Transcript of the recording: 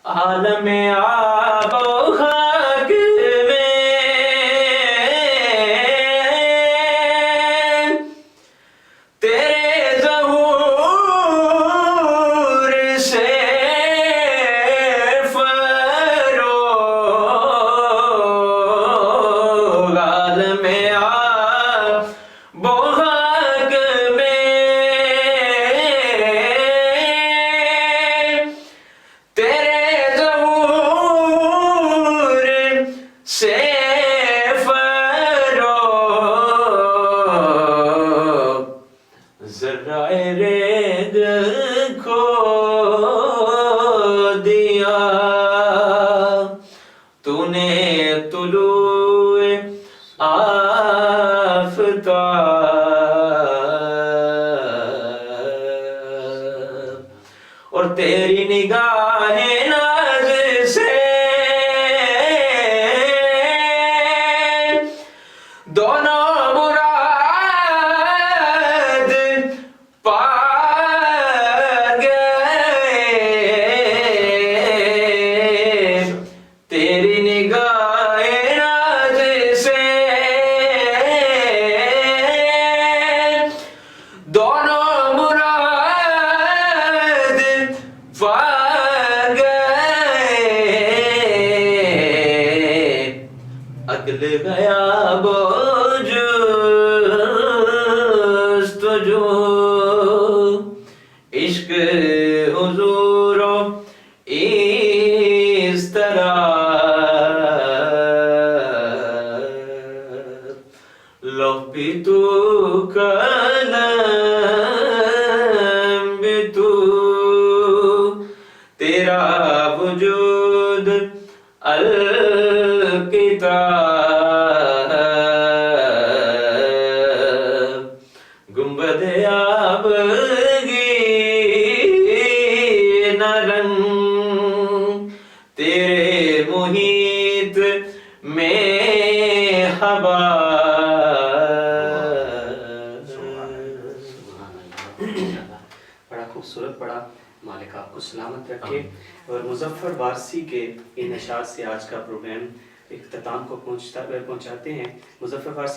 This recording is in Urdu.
عالم آب و خاک میں تیرے ظہور سے فروغ، عالم آب و خاک میں تیرے ظہور سے فروغ، ذرائع ریگ کھو دیا تو نے طلوع آفتاب، اور تیری نگاہ ناز سے دونوں مراد پا گئے، تیری نگاہ ناز سے دونوں مراد پا گئے، عقل غیاب و جستجو، عشق حضور و اضطراب، لوح بھی تو قلم بھی تو، تیرا وجود الکتاب، گنبد آبگی نہ رنگ تیرے محیط میں ہوا، بڑا خوبصورت پڑھا، مالک آپ کو سلامت رکھے۔ اور مظفر وارسی کے ان اشعار سے آج کا پروگرام اختتام کو پہنچاتے ہیں۔ مظفر وارسی